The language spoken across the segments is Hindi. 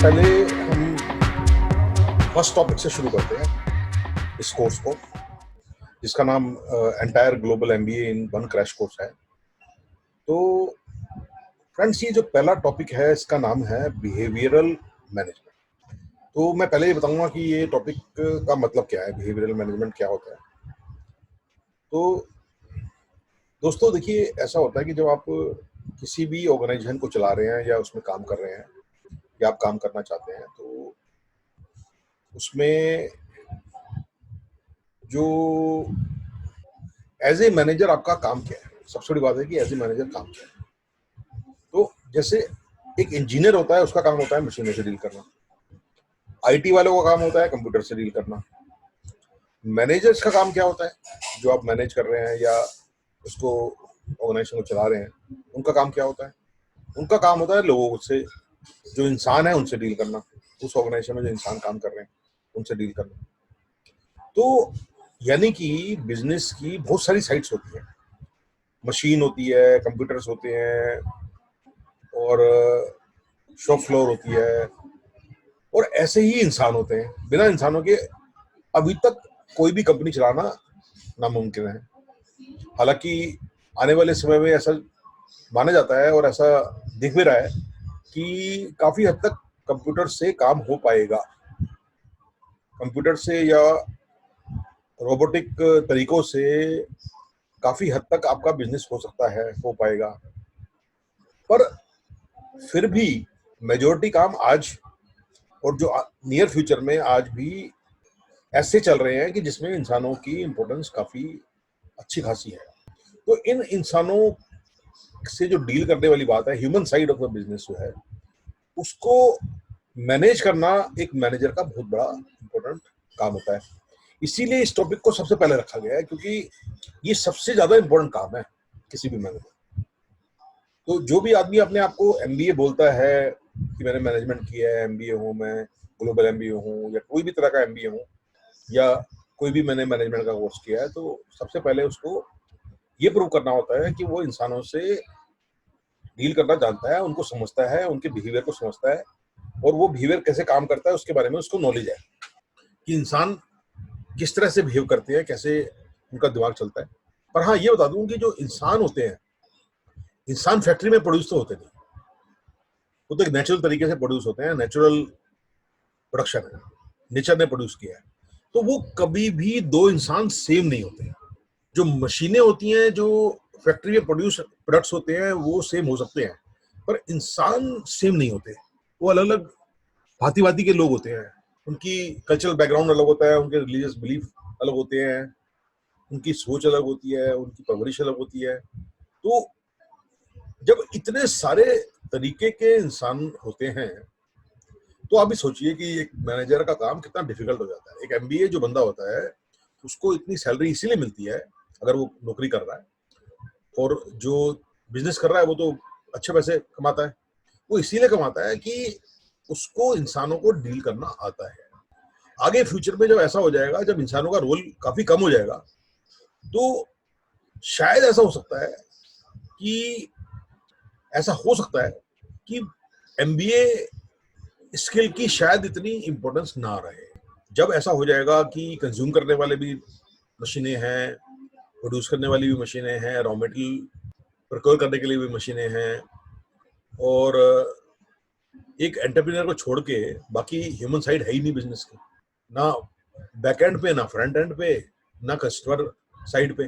पहले हम फर्स्ट टॉपिक से शुरू करते हैं इस कोर्स को, जिसका नाम entire global MBA in one crash course है। तो फ्रेंड्स, ये जो पहला टॉपिक है इसका नाम है बिहेवियरल मैनेजमेंट। तो मैं पहले ये बताऊंगा कि ये टॉपिक का मतलब क्या है, बिहेवियरल मैनेजमेंट क्या होता है। तो दोस्तों देखिए, ऐसा होता है कि जब आप किसी भी ऑर्गेनाइजेशन को चला रहे हैं या उसमें काम कर रहे हैं या आप काम करना चाहते हैं, तो उसमें जो एज ए मैनेजर आपका काम क्या है। सबसे बड़ी बात है कि एज ए मैनेजर काम क्या है। तो जैसे एक इंजीनियर होता है, उसका काम होता है मशीनों से डील करना। आईटी वालों का काम होता है कंप्यूटर से डील करना। मैनेजर्स का काम क्या होता है, जो आप मैनेज कर रहे हैं या उसको ऑर्गेनाइजेशन को चला रहे हैं, उनका काम क्या होता है। उनका काम होता है लोगों से, जो इंसान है उनसे डील करना। उस ऑर्गेनाइजेशन में जो इंसान काम कर रहे हैं उनसे डील करना। तो यानी कि बिजनेस की बहुत सारी साइट्स होती है। मशीन होती है, कंप्यूटर्स होते हैं, और शॉप फ्लोर होती है, और ऐसे ही इंसान होते हैं। बिना इंसानों के अभी तक कोई भी कंपनी चलाना नामुमकिन है। हालांकि आने वाले समय में ऐसा माना जाता है और ऐसा दिख भी रहा है कि काफी हद तक कंप्यूटर से काम हो पाएगा। कंप्यूटर से या रोबोटिक तरीकों से काफी हद तक आपका बिजनेस हो सकता है, हो पाएगा। पर फिर भी मेजोरिटी काम आज और जो नियर फ्यूचर में आज भी ऐसे चल रहे हैं कि जिसमें इंसानों की इंपॉर्टेंस काफी अच्छी खासी है। तो इन इंसानों से जो डील करने वाली बात है, human side of the business जो है, उसको मैनेज करना एक मैनेजर का बहुत बड़ा इंपॉर्टेंट काम होता है। इसीलिए इस टॉपिक को सबसे पहले रखा गया है, क्योंकि ये सबसे ज्यादा इंपॉर्टेंट काम है किसी भी मैनेजर। तो जो भी आदमी अपने आप को एमबीए बोलता है कि मैंने मैनेजमेंट किया है, एमबीए हूँ मैं, ग्लोबल एमबीए हूँ, या कोई भी तरह का एमबीए हूँ, या कोई भी मैंने मैनेजमेंट का कोर्स किया है, तो सबसे पहले उसको ये प्रूव करना होता है कि वो इंसानों से डील करना जानता है, उनको समझता है, उनके बिहेवियर को समझता है, और वो बिहेवियर कैसे काम करता है उसके बारे में उसको नॉलेज है कि इंसान किस तरह से बिहेव करते हैं, कैसे उनका दिमाग चलता है। पर हाँ, ये बता दूं कि जो इंसान होते हैं, इंसान फैक्ट्री में प्रोड्यूस तो होते नहीं। वो तो एक नेचुरल तरीके से प्रोड्यूस होते हैं, नेचुरल प्रोडक्शन है, नेचर ने प्रोड्यूस किया है। तो वो कभी भी दो इंसान सेम नहीं होते। जो मशीनें होती हैं, जो फैक्ट्री में प्रोड्यूस प्रोडक्ट्स होते हैं, वो सेम हो सकते हैं, पर इंसान सेम नहीं होते। वो अलग अलग भांति भांति के लोग होते हैं। उनकी कल्चरल बैकग्राउंड अलग होता है, उनके रिलीजियस बिलीफ अलग होते हैं, उनकी सोच अलग होती है, उनकी परवरिश अलग होती है। तो जब इतने सारे तरीके के इंसान होते हैं, तो आप भी सोचिए कि एक मैनेजर का काम कितना डिफिकल्ट हो जाता है। एक एमबीए जो बंदा होता है, उसको इतनी सैलरी इसीलिए मिलती है, अगर वो नौकरी कर रहा है, और जो बिजनेस कर रहा है वो तो अच्छे पैसे कमाता है। वो इसीलिए कमाता है कि उसको इंसानों को डील करना आता है। आगे फ्यूचर में जब ऐसा हो जाएगा, जब इंसानों का रोल काफी कम हो जाएगा, तो शायद ऐसा हो सकता है कि ऐसा हो सकता है कि एमबीए स्किल की शायद इतनी इंपॉर्टेंस ना रहे। जब ऐसा हो जाएगा कि कंज्यूम करने वाले भी मशीनें हैं, प्रोड्यूस करने वाली भी मशीनें हैं, रॉ मटेरियल प्रोक्योर करने के लिए भी मशीनें हैं, और एक एंटरप्रेन्योर को छोड़ के बाकी ह्यूमन साइड है ही नहीं बिजनेस की, ना बैक एंड पे, ना फ्रंट एंड पे, ना कस्टमर साइड पे।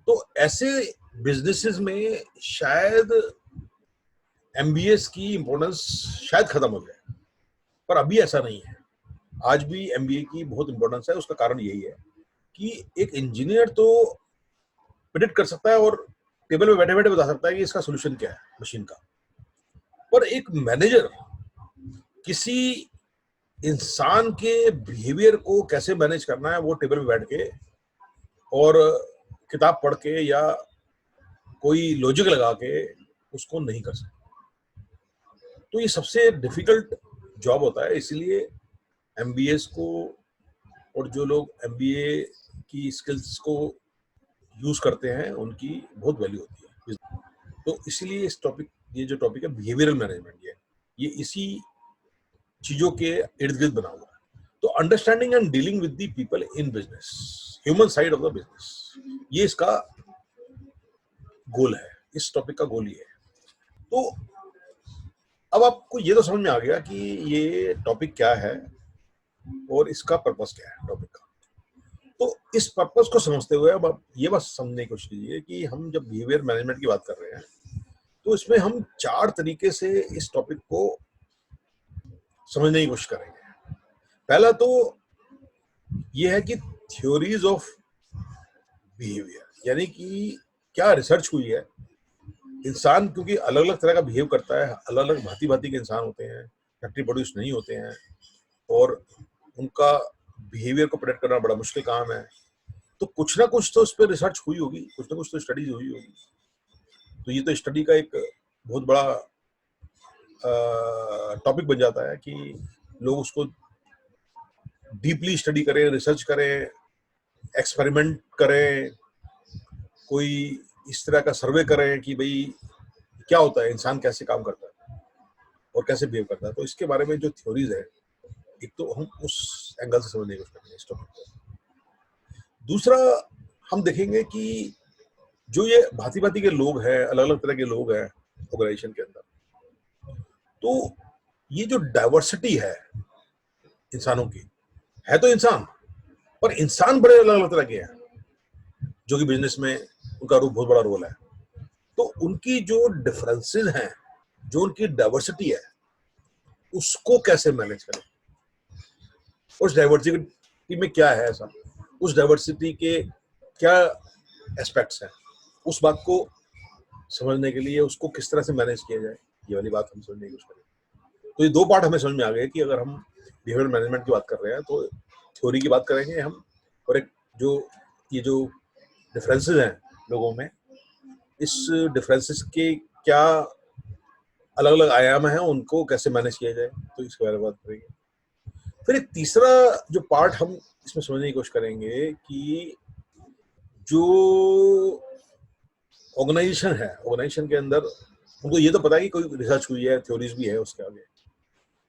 तो ऐसे बिजनेसेस में शायद एमबीएस की इंपॉर्टेंस शायद खत्म हो जाए, पर अभी ऐसा नहीं है। आज भी एमबीए की बहुत इंपॉर्टेंस है। उसका कारण यही है कि एक इंजीनियर तो प्रिडिक्ट कर सकता है और टेबल पे बैठे बैठे बता सकता है कि इसका सोल्यूशन क्या है मशीन का, पर एक मैनेजर किसी इंसान के बिहेवियर को कैसे मैनेज करना है, वो टेबल पे बैठ के और किताब पढ़ के या कोई लॉजिक लगा के उसको नहीं कर सकता। तो ये सबसे डिफिकल्ट जॉब होता है। इसलिए एमबीएस को, और जो लोग एमबीए की स्किल्स को यूज करते हैं, उनकी बहुत वैल्यू होती है। तो इसलिए इस टॉपिक, ये जो टॉपिक है बिहेवियरल मैनेजमेंट, ये इसी चीजों के इर्द गिर्द बना हुआ है। तो understanding and dealing with the people in business, human side of the business, ये इसका गोल है, इस टॉपिक का गोल ये है। तो अब आपको ये तो समझ में आ गया कि ये टॉपिक क्या है और इसका पर्पस क्या है टॉपिक का। तो इस पर्पस को समझते हुए अब आप ये बात समझने की कोशिश कीजिए कि हम जब बिहेवियर मैनेजमेंट की बात कर रहे हैं तो इसमें हम 4 तरीके से इस टॉपिक को समझने की कोशिश करेंगे। पहला तो ये है कि थ्योरीज ऑफ बिहेवियर, यानी कि क्या रिसर्च हुई है। इंसान क्योंकि अलग अलग तरह का बिहेव करता है, अलग अलग भांति भांति के इंसान होते हैं, फैक्ट्री प्रोड्यूस नहीं होते हैं और उनका बिहेवियर को प्रेडिक्ट करना बड़ा मुश्किल काम है। तो कुछ ना कुछ तो इस पर रिसर्च हुई होगी, कुछ ना कुछ तो स्टडीज हुई होगी। तो ये तो स्टडी का एक बहुत बड़ा टॉपिक बन जाता है कि लोग उसको डीपली स्टडी करें, रिसर्च करें, एक्सपेरिमेंट करें, कोई इस तरह का सर्वे करें कि भाई क्या होता है, इंसान कैसे काम करता है और कैसे बिहेव करता है। तो इसके बारे में जो थ्योरीज है, एक तो हम उस एंगल से समझने की कोशिश करेंगे इस टॉपिक को। दूसरा हम देखेंगे कि जो ये भांति भांति के लोग हैं, अलग अलग तरह के लोग हैं ऑर्गेनाइजेशन के अंदर, तो ये जो डाइवर्सिटी है इंसानों की, है तो इंसान, पर इंसान बड़े अलग अलग तरह के हैं, जो कि बिजनेस में उनका बहुत बड़ा रोल है। तो उनकी जो डिफरेंसेस हैं, जो उनकी डाइवर्सिटी है, उसको कैसे मैनेज करें, उस डाइवर्सिटी में क्या है ऐसा, उस डाइवर्सिटी के क्या एस्पेक्ट्स हैं, उस बात को समझने के लिए उसको किस तरह से मैनेज किया जाए, ये वाली बात हम समझने की कोशिश करेंगे। तो ये 2 पार्ट हमें समझ में आ गए कि अगर हम बिहेवियर मैनेजमेंट की बात कर रहे हैं तो थ्योरी की बात करेंगे हम, और एक जो ये जो डिफरेंसेस हैं लोगों में, इस डिफरेंसेस के क्या अलग अलग आयाम हैं, उनको कैसे मैनेज किया जाए, तो इसके बारे में बात करेंगे। फिर एक तीसरा जो पार्ट हम इसमें समझने की कोशिश करेंगे कि जो ऑर्गेनाइजेशन है, ऑर्गेनाइजेशन के अंदर उनको ये तो पता है कि कोई रिसर्च हुई है, थ्योरीज भी है उसके आगे,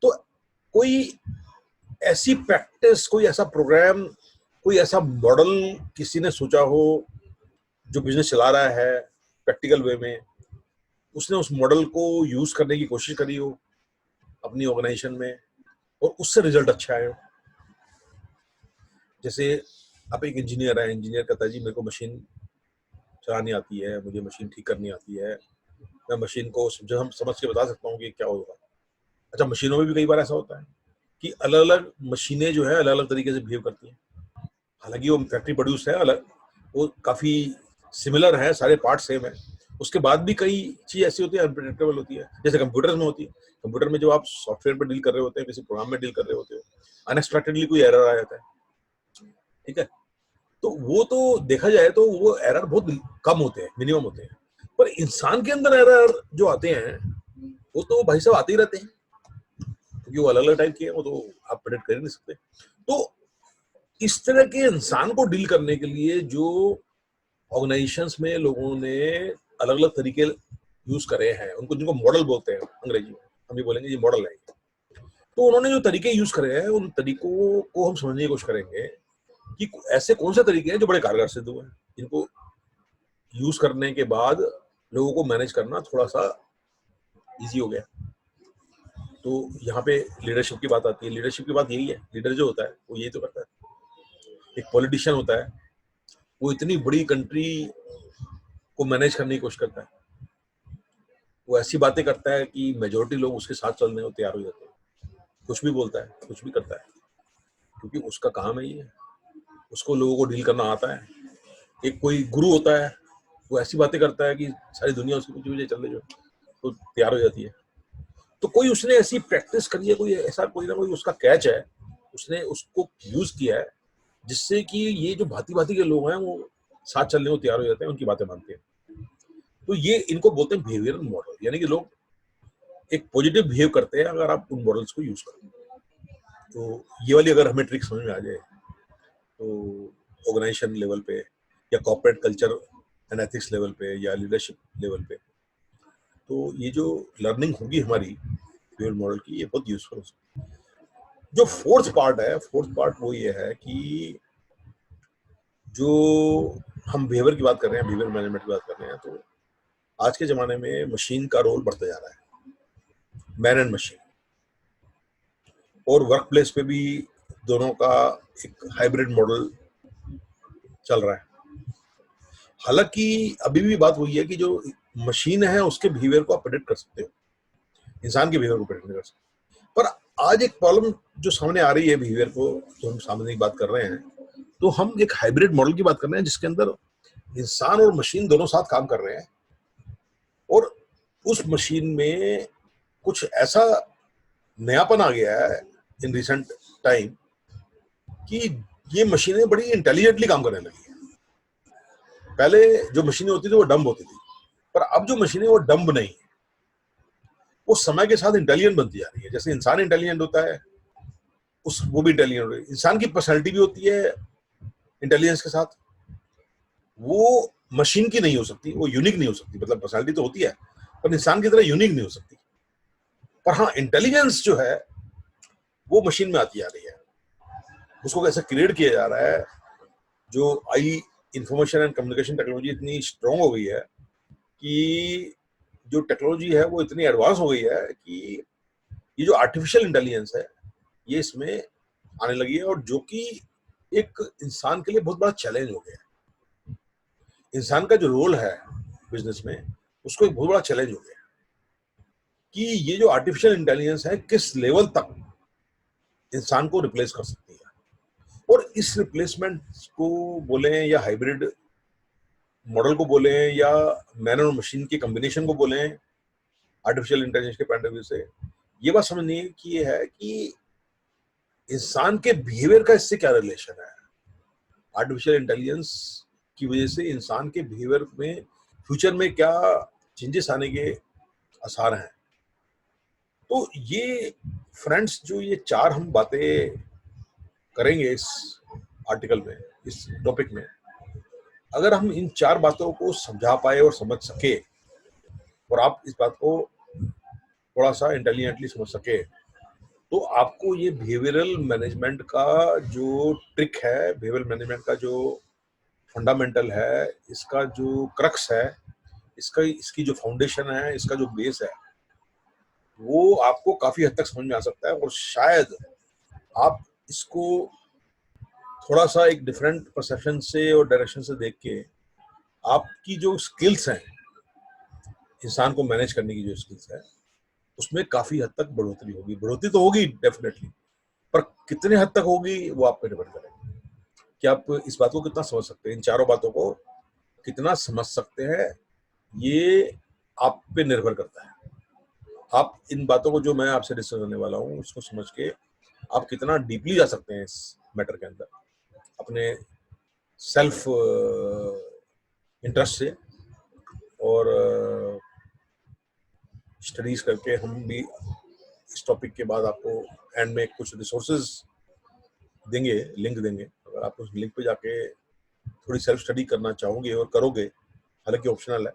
तो कोई ऐसी प्रैक्टिस, कोई ऐसा प्रोग्राम, कोई ऐसा मॉडल किसी ने सोचा हो जो बिजनेस चला रहा है प्रैक्टिकल वे में, उसने उस मॉडल को यूज करने की कोशिश करी हो अपनी ऑर्गेनाइजेशन में और उससे रिजल्ट अच्छा आया हो। जैसे आप एक इंजीनियर है, इंजीनियर कहता है जी मेरे को मशीन चलानी आती है, मुझे मशीन ठीक करनी आती है, मैं मशीन को समझ के बता सकता हूँ कि क्या होगा। अच्छा, मशीनों में भी कई बार ऐसा होता है कि अलग अलग मशीनें जो है अलग अलग तरीके से बिहेव करती हैं, हालांकि वो फैक्ट्री प्रोड्यूस है, अलग वो काफी सिमिलर है, सारे पार्ट सेम है, उसके बाद भी कई चीज ऐसी होती है अनप्रेडिक्टेबल होती है, जैसे कंप्यूटर में होती है। कंप्यूटर में जब आप सॉफ्टवेयर पर डील कर रहे होते हैं, किसी प्रोग्राम में डील कर रहे होते हो, अनएक्सपेक्टेडली कोई एरर आ जाता है, ठीक है, तो वो तो देखा जाए तो वो एरर बहुत कम होते हैं, मिनिमम होते हैं, पर इंसान के अंदर एरर जो आते हैं वो तो भाई साहब आते ही रहते हैं, क्योंकि वो अलग अलग टाइप के हैं, वो तो आप प्रेडिक्ट कर ही नहीं सकते। तो इस तरह के इंसान को डील करने के लिए जो ऑर्गेनाइजेशंस में लोगों ने अलग अलग तरीके यूज करे हैं, उनको जिनको मॉडल बोलते हैं अंग्रेजी में, हम ये बोलेंगे ये मॉडल है, तो उन्होंने जो तरीके यूज करे हैं उन तरीकों को हम समझने की कोशिश करेंगे कि ऐसे कौन से तरीके हैं जो बड़े कारगर सिद्ध हुए हैं, जिनको यूज करने के बाद लोगों को मैनेज करना थोड़ा सा इजी हो गया। तो यहाँ पे लीडरशिप की बात आती है। लीडरशिप की बात यही है, लीडर जो होता है वो यही तो करता है। एक पॉलिटिशियन होता है, वो इतनी बड़ी कंट्री को मैनेज करने की कोशिश करता है, वो ऐसी बातें करता है कि मेजोरिटी लोग उसके साथ चलने को तैयार हो जाते हैं, कुछ भी बोलता है, कुछ भी करता है, क्योंकि उसका काम है ये, उसको लोगों को डील करना आता है। एक कोई गुरु होता है, वो ऐसी बातें करता है कि सारी दुनिया उसके पीछे चल रही, जो तो तैयार हो जाती है। तो कोई उसने ऐसी प्रैक्टिस करी है, कोई ऐसा कोई ना कोई उसका कैच है, उसने उसको यूज किया है, जिससे कि ये जो भांति भांति के लोग हैं वो साथ चलने को तैयार हो जाते हैं, उनकी बातें मानते हैं। तो ये इनको बोलते हैं बिहेवियरल मॉडल, यानी कि लोग एक पॉजिटिव बिहेव करते हैं अगर आप उन मॉडल्स को यूज करें। तो ये वाली अगर हमें ट्रिक समझ में आ जाए तो ऑर्गेनाइजेशन लेवल पे या corporate culture and ethics level पे या लीडरशिप लेवल पे, तो ये जो लर्निंग होगी हमारी बिहेवियर मॉडल की, ये बहुत यूजफुल हो सकती है। जो फोर्थ पार्ट है, फोर्थ पार्ट वो ये है कि जो हम बिहेवियर की बात कर रहे हैं, बिहेवियर मैनेजमेंट की बात कर रहे हैं, तो आज के ज़माने में मशीन का रोल बढ़ता जा रहा है, मैन एंड मशीन। और वर्क प्लेस पे भी दोनों का एक हाइब्रिड मॉडल चल रहा है। हालांकि अभी भी बात वही है कि जो मशीन है उसके बिहेवियर को आप प्रेडिक्ट कर सकते हो, इंसान के बिहेवियर को प्रेडिक्ट नहीं कर सकते। पर आज एक प्रॉब्लम जो सामने आ रही है बिहेवियर को, जो हम सामने की बात कर रहे हैं, तो हम एक हाइब्रिड मॉडल की बात कर रहे हैं जिसके अंदर इंसान और मशीन दोनों साथ काम कर रहे हैं, और उस मशीन में कुछ ऐसा नयापन आ गया है इन रिसेंट टाइम कि ये मशीनें बड़ी इंटेलिजेंटली काम करने लगी हैं। पहले जो मशीनें होती थी वो डम्ब होती थी, पर अब जो मशीनें वो डम्ब नहीं है, वो समय के साथ इंटेलिजेंट बनती जा रही है। जैसे इंसान इंटेलिजेंट होता है, उस वो भी इंटेलिजेंट हो रही है। इंसान की पर्सनैलिटी भी होती है इंटेलिजेंस के साथ, वो मशीन की नहीं हो सकती, वो यूनिक नहीं हो सकती। मतलब पर्सनैलिटी तो होती है पर इंसान की तरह यूनिक नहीं हो सकती। पर हाँ, इंटेलिजेंस जो है वो मशीन में आती जा रही है। उसको कैसे क्रिएट किया जा रहा है, जो I information and communication technology इतनी स्ट्रांग हो गई है कि जो टेक्नोलॉजी है वो इतनी एडवांस हो गई है कि ये जो आर्टिफिशियल इंटेलिजेंस है ये इसमें आने लगी है, और जो कि एक इंसान के लिए बहुत बड़ा चैलेंज हो गया है। इंसान का जो रोल है बिजनेस में, उसको एक बहुत बड़ा चैलेंज हो गया कि ये जो आर्टिफिशियल इंटेलिजेंस है किस लेवल तक इंसान को रिप्लेस कर सकती है। और इस रिप्लेसमेंट को बोलें या हाइब्रिड मॉडल को बोलें या मैन और मशीन के कॉम्बिनेशन को बोलें, आर्टिफिशियल इंटेलिजेंस के पॉइंट ऑफ व्यू से ये बात समझनी है कि ये है कि इंसान के बिहेवियर का इससे क्या रिलेशन है। आर्टिफिशियल इंटेलिजेंस की वजह से इंसान के बिहेवियर में फ्यूचर में क्या चेंजेस आने के आसार हैं। तो ये फ्रेंड्स, जो ये चार हम बातें करेंगे इस आर्टिकल में, इस टॉपिक में, अगर हम इन चार बातों को समझा पाए और समझ सके, और आप इस बात को थोड़ा सा इंटेलिजेंटली समझ सके, तो आपको ये बिहेवियरल मैनेजमेंट का जो ट्रिक है, बिहेवियरल मैनेजमेंट का जो फंडामेंटल है, इसका जो क्रक्स है, इसकी जो फाउंडेशन है, इसका जो बेस है, वो आपको काफी हद तक समझ में आ सकता है। और शायद आप इसको थोड़ा सा एक डिफरेंट परसेप्शन से और डायरेक्शन से देख के आपकी जो स्किल्स हैं, इंसान को मैनेज करने की जो स्किल्स है, उसमें काफी हद तक बढ़ोतरी होगी। बढ़ोतरी तो होगी डेफिनेटली, पर कितने हद तक होगी वो आप पे डिपेंड करेगा कि आप इस बात को कितना समझ सकते हैं, इन चारों बातों को कितना समझ सकते हैं, ये आप पे निर्भर करता है। आप इन बातों को जो मैं आपसे डिस्कस करने वाला हूँ उसको समझ के आप कितना डीपली जा सकते हैं इस मैटर के अंदर, अपने सेल्फ इंटरेस्ट से। और स्टडीज करके हम भी इस टॉपिक के बाद आपको एंड में कुछ रिसोर्सेज देंगे, लिंक देंगे। अगर आप उस लिंक पे जाके थोड़ी सेल्फ स्टडी करना चाहोगे और करोगे, हालांकि ऑप्शनल है,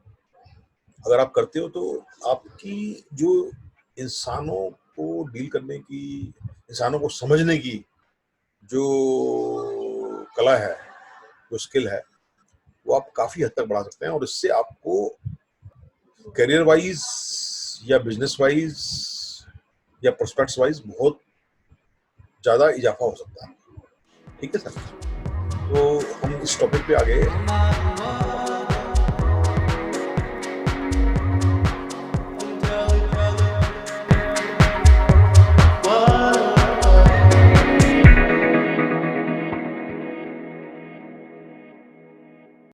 अगर आप करते हो तो आपकी जो इंसानों को डील करने की, इंसानों को समझने की जो कला है, जो स्किल है, वो आप काफी हद तक बढ़ा सकते हैं। और इससे आपको करियर वाइज या बिजनेस वाइज या प्रोस्पेक्ट्स वाइज बहुत ज्यादा इजाफा हो सकता है। ठीक है सर, तो हम इस टॉपिक पे आगे